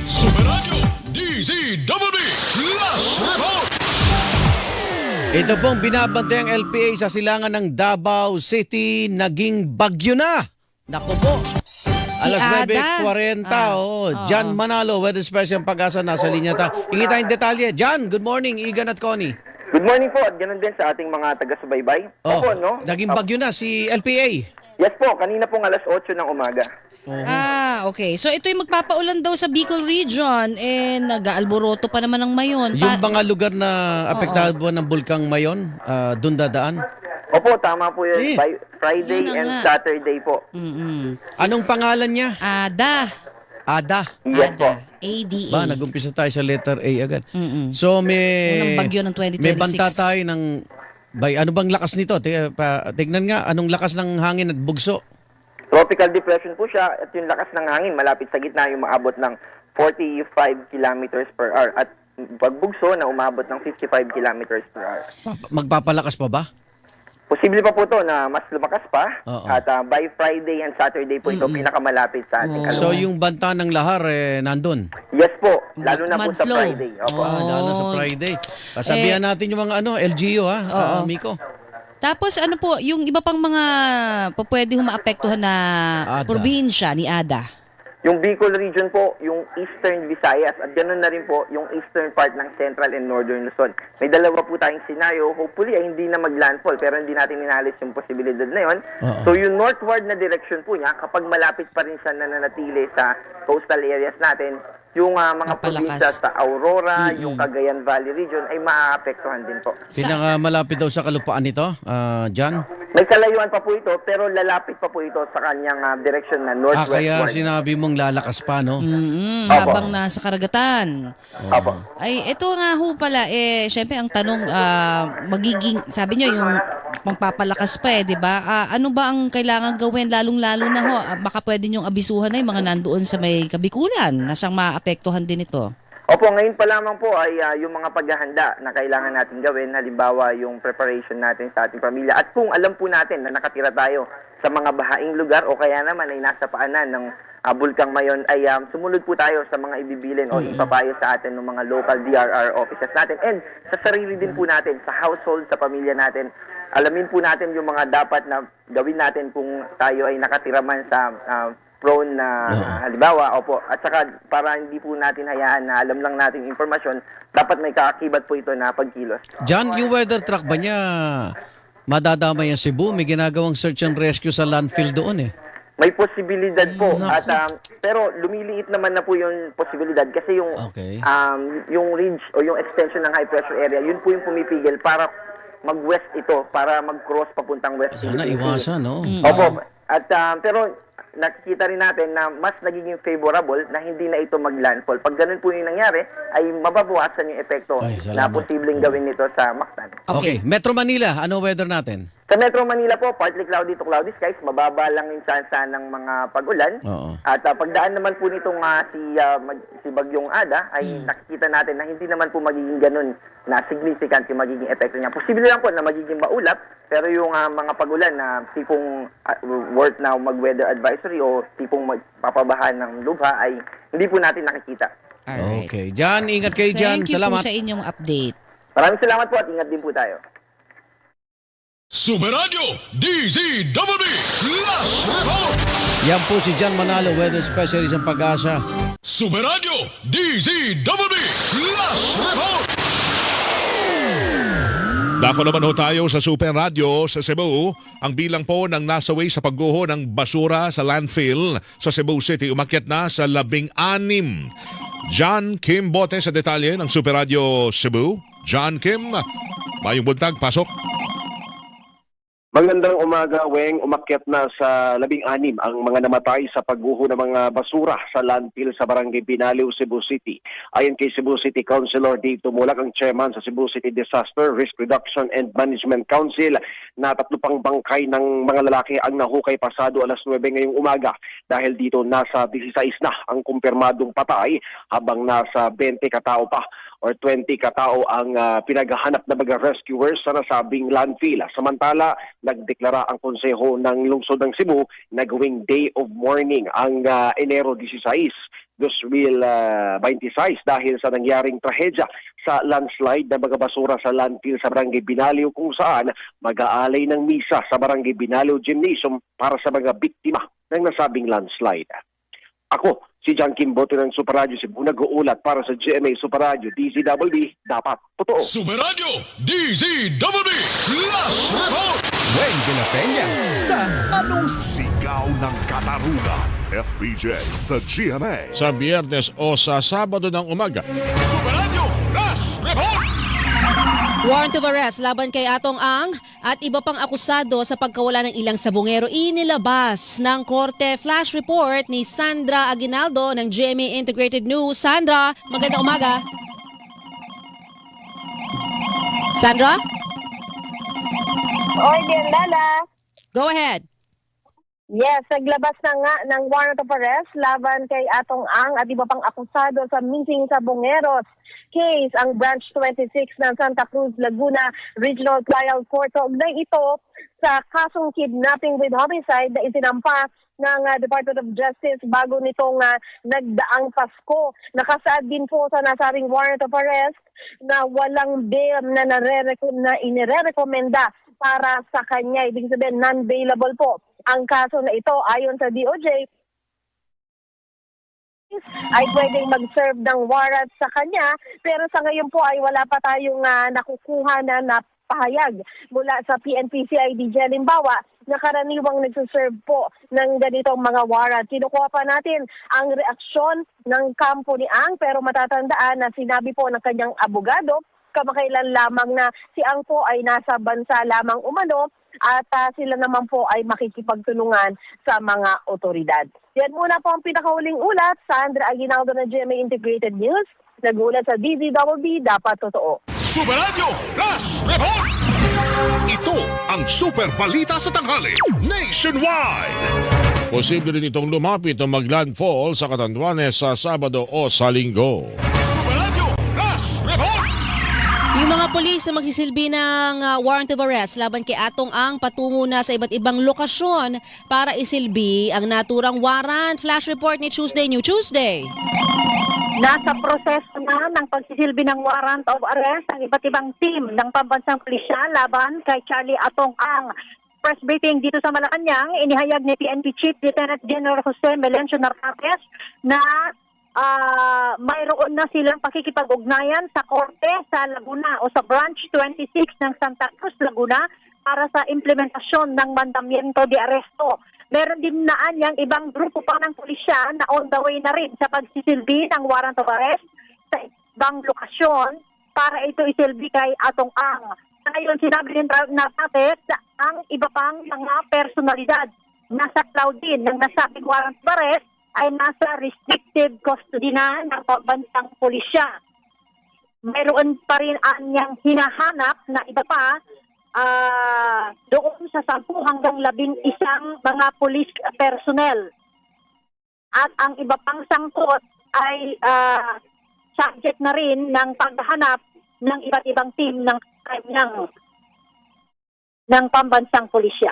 Super Radio DZWB Last Report. Ito pong binabantay ang LPA sa silangan ng Davao City, naging bagyo na. Naku po. Si Alas Ada. 9:40. Jan Manalo, Weather Special Pag-asa, nasa linya ta. Hingi tayong detalye. Jan, good morning. Igan at Connie. Good morning po at ganoon din sa ating mga taga-subaybay. Opo, no? Naging bagyo na si LPA. Yes po, kanina pong alas 8 ng umaga. Okay. So ito yung magpapaulan daw sa Bicol Region nag-aalboroto pa naman ng Mayon. Yung mga lugar na apektado ng Bulkang Mayon, doon dadaan. Opo, tama po yun. By Friday Yun na and nga. Saturday po. Anong pangalan niya? Ada. Ada. Yes po. ADA. Ba, nag-umpisa tayo sa letter A agad. So may Unang bagyo ng 2026. May banta tayo ng ano bang lakas nito? Tignan nga anong lakas ng hangin at bugso. Tropical depression po siya at yung lakas ng hangin malapit sa gitna yung maabot ng 45 kilometers per hour at pagbugso na umabot ng 55 kilometers per hour. Magpapalakas pa ba? Posible pa po to na mas lumakas pa Oo. at by Friday and Saturday po ito pinakamalapit sa ating kalungan. So yung banta ng lahar nandun. Yes po, lalo na po sa Mudflow. Friday. Opo. Lalo sa Friday. Pasabihan natin yung mga LGU Miko. Tapos ano po, yung iba pang mga pwede maapektuhan na Ada. probinsya ni Ada. Yung Bicol region po, yung Eastern Visayas at ganoon na rin po yung eastern part ng Central and Northern Luzon. May dalawa po tayong scenario. Hopefully ay hindi na maglandfall pero hindi natin inalis yung posibilidad na yun. Oo. So yung northward na direction po niya, kapag malapit pa rin siya nananatili sa coastal areas natin, yung mga Mapalakas. probinsya sa Aurora, yung Cagayan Valley region ay maaapektuhan din po. Pinakamalapit daw sa kalupaan nito, Jan. May kalayuan pa po ito pero lalapit pa po ito sa kanyang direction na northwestward. Kaya sinabi mong lalakas pa, no? Habang nasa karagatan. Opo. Ay, ito nga ho pala, syempre ang tanong, magiging, sabi nyo, yung magpapalakas pa di ba? Ano ba ang kailangan gawin, lalong-lalo na ho, baka pwede nyong abisuhan na yung mga nandoon sa may Kabikulan, nasang maapektuhan din ito. Opo, ngayon pa lamang po ay yung mga paghahanda na kailangan natin gawin, halimbawa yung preparation natin sa ating pamilya. At kung alam po natin na nakatira tayo sa mga bahaing lugar o kaya naman ay nasa paanan ng Bulkang Mayon, ay sumunod po tayo sa mga ibibilin o ipapayo sa atin ng mga local DRR offices natin. And sa sarili din po natin, sa household, sa pamilya natin, alamin po natin yung mga dapat na gawin natin kung tayo ay nakatira man sa prone na halimbawa, opo. At saka para hindi po natin hayaan na alam lang natin impormasyon, dapat may kaakibat po ito na pagkilos. Jan, yung weather truck ba niya madadama yung Cebu? May ginagawang search and rescue sa landfill doon May posibilidad po at pero lumiliit naman na po yung posibilidad kasi yung Okay. yung ridge o yung extension ng high pressure area, yun po yung pumipigil para mag-west ito, para mag-cross papuntang west. Sana Philippine Sea. iwasan, no? Opo. At pero nakikita rin natin na mas nagiging favorable na hindi na ito mag-landfall. Pag ganun po yung nangyari, ay mababawasan yung epekto Ay, na salamat. posibleng gawin nito sa Mactan. Okay. Metro Manila, ano weather natin? Sa Metro Manila po, partly cloudy to cloudy skies, mababa lang yung tsansa ng mga pag-ulan. Oo. At pagdaan naman po nitong si Bagyong Ada, ay nakikita natin na hindi naman po magiging ganun na significant yung magiging epekto niya. Posible lang po na magiging maulap, pero yung mga pag-ulan na tipong worth na mag-weather advisory o tipong magpapabahan ng lubha ay hindi po natin nakikita. Alright. Okay. Jan, ingat kayo dyan. Thank you Salamat. po sa inyong update. Maraming salamat po at ingat din po tayo. Super Radio DZWB Last Report. Yan po si Jan Manalo, Weather Specialist ng Pag-asa. Super Radio DZWB Last Report. Dako naman ho tayo sa Super Radio sa Cebu. Ang bilang po ng nasawi sa pagguho ng basura sa landfill sa Cebu City umakyat na sa 16. John Kim Bote sa detalye ng Super Radio Cebu. John Kim, mayong buntag, pasok. Magandang umaga, Weng. Umakyat na sa 16 ang mga namatay sa pagguho ng mga basura sa landfill sa Barangay Binaliw, Cebu City. Ayon kay Cebu City Councilor Dave Tumulak, ang chairman sa Cebu City Disaster Risk Reduction and Management Council, na 3 pang bangkay ng mga lalaki ang nahukay pasado alas 9 ngayong umaga. Dahil dito nasa 16 na ang kumpirmadong patay habang nasa 20 katao pa or 20 katao ang pinaghahanap na mga rescuers sa nasabing landfill. Samantala, nagdeklara ang konseho ng lungsod ng Cebu na gawing day of mourning ang Enero 16, 2026 dahil sa nangyaring trahedya sa landslide na mga basura sa landfill sa Barangay Binaliw kung saan mag-aalay ng misa sa Barangay Binaliw Gymnasium para sa mga biktima ng nasabing landslide. Ako, si John Kimbote ng Super Radio Cebu, nag-uulat para sa GMA Super Radio DZWB, dapat totoo. Super Radio DZWB Last Report. Weng de la Peña sa Anong Sigaw ng Katarungan, FPJ sa GMA. Sa Biyernes o sa Sabado ng umaga. Super Radio Last Report. Warrant of arrest laban kay Atong Ang at iba pang akusado sa pagkawala ng ilang sabongero inilabas ng korte. Flash report ni Sandra Aguinaldo ng GMA Integrated News. Sandra, magandang umaga. Sandra? Oy, Lala. Go ahead. Yes, naglabas na nga ng warrant of arrest laban kay Atong Ang at iba pang akusado sa missing sabongeros case ang Branch 26 ng Santa Cruz, Laguna Regional Trial Court. So, ito sa kasong kidnapping with homicide na isinampa ng Department of Justice bago nitong nagdaang Pasko. Nakasaad din po sa nasabing warrant of arrest na walang bail na inirekomenda para sa kanya. Ibig sabihin, non-bailable po ang kaso na ito. Ayon sa DOJ, ay pwedeng mag-serve ng warrant sa kanya, pero sa ngayon po ay wala pa tayong nakukuha na pahayag mula sa PNP-CID. Halimbawa, na karaniwang nagsiserve po ng ganitong mga warrant. Kinukuha pa natin ang reaksyon ng kampo ni Ang, pero matatandaan na sinabi po ng kanyang abogado kamakailan lamang na si Ang po ay nasa bansa lamang umano at sila naman po ay makikipagtulungan sa mga otoridad. Yan muna po ang pinakahuling ulat. Sandra Aguinaldo ng GMA Integrated News. Nag-ulat sa DZWB, dapat totoo. Super Radio Flash Report. Ito ang Super Balita sa Tanghali Nationwide. Posible rin itong lumapit o mag-landfall sa Catanduanes sa Sabado o sa Linggo. Super Radio Flash Report. Yung mga pulis na magsisilbi ng warrant of arrest laban kay Atong Ang patungo na sa iba't ibang lokasyon para isilbi ang naturang warrant. Flash report ni Tuesday, New Tuesday. Nasa proseso na ng pagsisilbi ng warrant of arrest ang iba't ibang team ng pambansang pulisya laban kay Charlie Atong Ang. Press briefing dito sa Malacanang, inihayag ni PNP Chief Lieutenant General Jose Melencio Narcates na mayroon na silang pakikipag-ugnayan sa korte sa Laguna o sa Branch 26 ng Santa Cruz, Laguna para sa implementasyon ng mandamiento de arresto. Meron din naanyang ibang grupo pa ng pulisya na on the way na rin sa pagsisilbi ng warrant of arrest sa ibang lokasyon para ito isilbi kay Atong Ang. Ngayon sinabi rin Narcates ang iba pang mga personalidad na saklaw din ng nasabing warrant of arrest ay nasa restrictive custody na ng pambansang pulisya. Mayroon pa rin anyang hinahanap na iba pa doon sa 10 hanggang 11 mga police personnel. At ang iba pang sangkot ay subject na rin ng paghahanap ng iba't ibang team ng kanyang ng pambansang pulisya.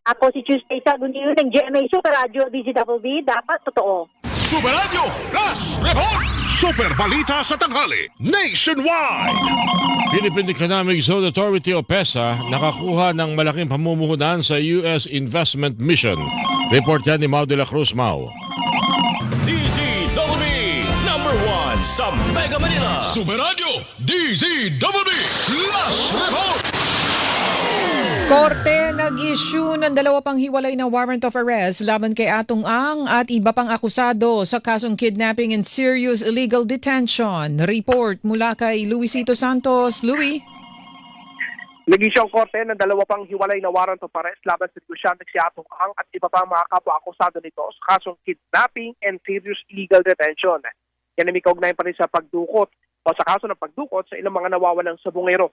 Ako si Tuesday Sagunio ng GMA Super Radio DZWB, dapat totoo. Super Radio Flash Report. Super Balita sa Tanghali Nationwide. Philippine Economic Zone Authority o PESA nakakuha ng malaking pamumuhunan sa US Investment Mission. Report yan ni Mau de la Cruz. Mau. DZWB number 1 sa Mega Manila. Super Radio DZWB Last Report. Korte nag-issue ng 2 pang hiwalay na warrant of arrest laban kay Atong Ang at iba pang akusado sa kasong kidnapping and serious illegal detention. Report mula kay Luisito Santos. Louis? Nag-issue ang korte ng 2 pang hiwalay na warrant of arrest laban sa negosyante si Atong Ang at iba pang mga kapwa-akusado nito sa kasong kidnapping and serious illegal detention. Yan ay may kaugnayan pa rin sa pagdukot o sa kaso ng pagdukot sa ilang mga nawawalang sabongero.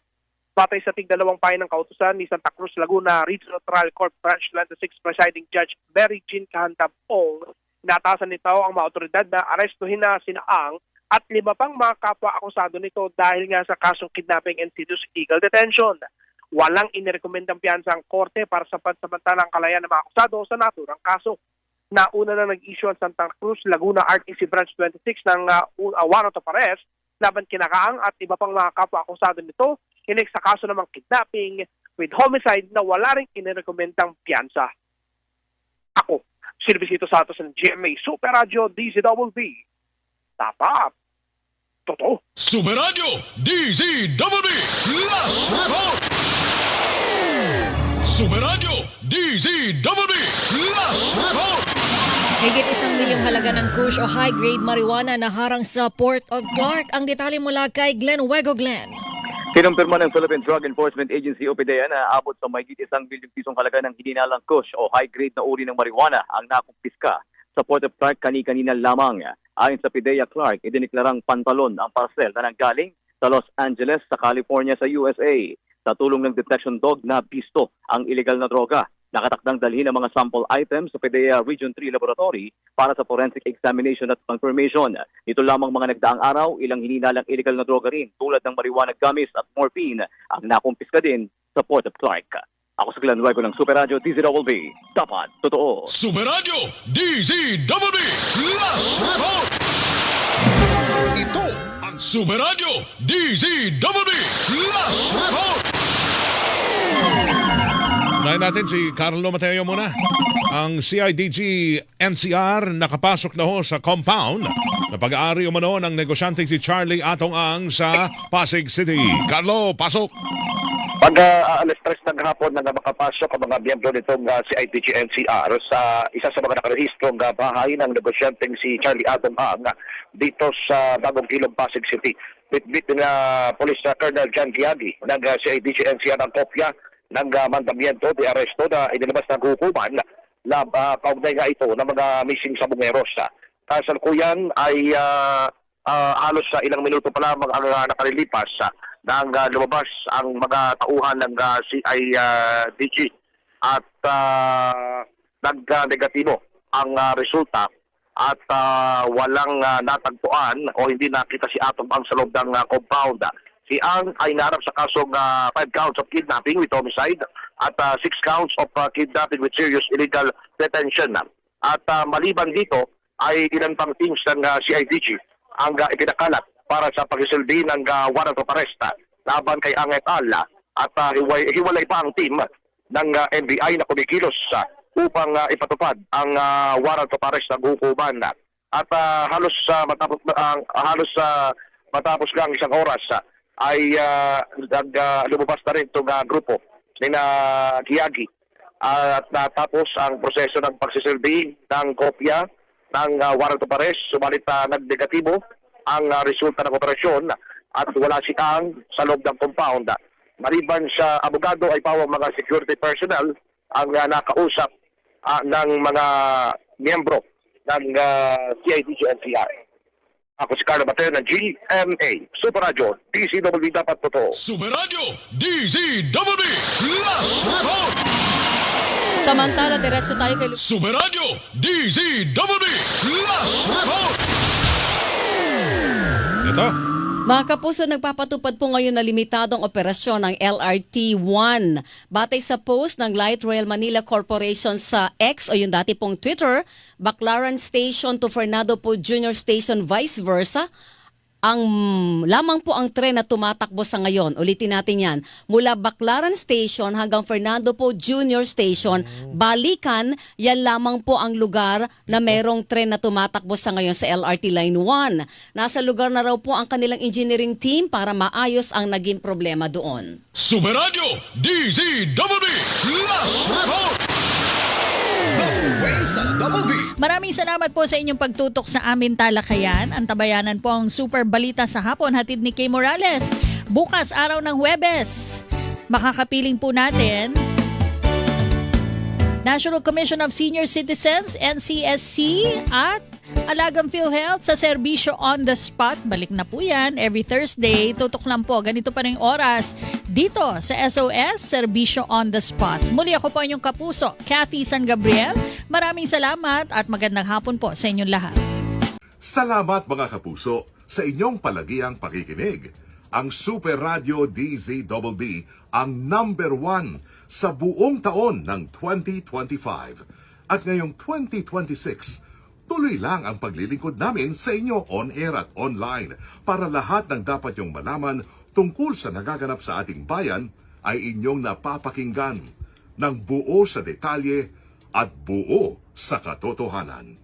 Batay sa tig-2 payo ng kautusan ni Santa Cruz, Laguna Regional Trial Court Branch 26 Presiding Judge Mary Jean Cahantab-Ong, inatasan nito ang mga otoridad na arestuhin na sina Ang at 5 pang mga kapwa-akusado nito dahil nga sa kasong kidnapping and serious illegal detention. walang inirekomendang piyansa ang korte para sa pansamantalang kalayaan ng mga akusado sa naturang kaso. Nauna na nag-issue ang Santa Cruz Laguna RTC Branch 26 ng warrant of arrest laban kina Kaang at iba pang mga kapwa-akusado nito hinig sa kaso namang kidnapping with homicide na wala ring inirekomendang piyansa. Ako, Silvisito Santos ng GMA Super Radio DZWB. Tapat. Totoo. Super Radio DZWB Last Report. Super Radio DZWB Last Report. Higit 1 milyong halaga ng kush o high-grade marijuana na harang sa Port of Clark. Ang detalye mula kay Glenn Wego. Glenn. Kinumpirma ng Philippine Drug Enforcement Agency o PDEA na abot sa mahigit 1 milyong pisong halaga ng hininalang kush o high-grade na uri ng marijuana ang nakumpiska sa Port of Clark kani-kanina lamang. Ayon sa PDEA Clark, idiniklarang pantalon ang parcel na nanggaling sa Los Angeles sa California sa USA. Sa tulong ng detection dog na pisto ang illegal na droga. Nakatakdang dalhin ang mga sample items sa PDEA Region 3 Laboratory para sa forensic examination at confirmation. Ito lamang mga nagdaang araw, ilang hininalang illegal na droga rin tulad ng marijuana gummies at morphine ang nakumpiska din sa Port of Clark. Ako sa Glenn Wego ng Super Radio DZWB. Dapat totoo. Super Radio DZWB Last Report. Ito ang Super Radio DZWB Last Report. Unahin natin si Carlo Mateo muna. Ang CIDG NCR nakapasok na ho sa compound na pag-aari umano ng negosyante si Charlie Atong Ang sa Pasig City. Carlo, pasok! Alas 3 ng hapon na makapasok ang mga miyembro nitong CIDG NCR sa isa sa mga nakarehistrong bahay ng negosyanteng si Charlie Atong Ang dito sa Bagong Ilog, Pasig City. Bitbit na Police Colonel John Giagi ng CIDG NCR ang kopya ng mandamiento de aresto na inilabas ng hukuman na kaugnay nga ito ng mga missing sabongeros. Kasalukuyan ay halos sa ilang minuto pa lamang ang nakalilipas nang lumabas ang mga tauhan ng CIDG at nag-negatibo ang resulta at walang natagpuan o hindi nakita si Atong Ang sa loob ng compound. Si Ang ay naharap sa kasong 5 counts of kidnapping with homicide at 6 counts of kidnapping with serious illegal detention. At maliban dito ay ilan pang teams ng CIDG ang ikinakalat para sa pagsisilbi ng warrant of arrest laban kay Ang et al. At hiwalay pa ang team ng NBI na kumikilos upang ipatupad ang warrant of arrest ng hukuman. At halos matapos lang isang oras ay lumabas na rin itong grupo ni Giagi at natapos ang proseso ng pagsisilbi ng kopya ng warrant of arrest. Subalit nagnegatibo ang resulta ng operasyon at wala si Ang sa loob ng compound. Maliban sa abogado ay pawang mga security personnel ang nakausap ng mga miyembro ng CIDG NCR. Ako si Carlo Mateo ng GMA Super Radio DZWB dapat totoo. Super Radio DZWB Last Report. Samantala, diretso tayo kay Super Radio DZWB Last Report. Ito. Mga kapuso, nagpapatupad po ngayon na limitadong operasyon ng LRT-1. Batay sa post ng Light Rail Manila Corporation sa X o yung dati pong Twitter, Baclaran Station to Fernando Po Jr. Station vice versa, ang lamang po ang tren na tumatakbo sa ngayon. Ulitin natin yan. Mula Baclaran Station hanggang Fernando Po Jr. Station, balikan, yan lamang po ang lugar na merong tren na tumatakbo sa ngayon sa LRT Line 1. Nasa lugar na raw po ang kanilang engineering team para maayos ang naging problema doon. Super Radio DZWB Last Report. Maraming salamat po sa inyong pagtutok sa amin talakayan. Ang tabayanan po ang Super Balita sa Hapon, hatid ni Kay Morales. Bukas, araw ng Huwebes, makakapiling po natin National Commission of Senior Citizens, NCSC, at Alagang PhilHealth sa serbisyo on the spot. Balik na po yan every Thursday. Tutok lang po. Ganito pa rin oras dito sa SOS, serbisyo on the spot. Muli ako po inyong kapuso, Kathy San Gabriel. Maraming salamat at magandang hapon po sa inyong lahat. Salamat mga kapuso sa inyong palagiang pakikinig. ang Super Radio DZBB ang number 1 sa buong taon ng 2025. At ngayong 2026, tuloy lang ang paglilingkod namin sa inyo on-air at online para lahat ng dapat yung malaman tungkol sa nagaganap sa ating bayan ay inyong napapakinggan ng buo sa detalye at buo sa katotohanan.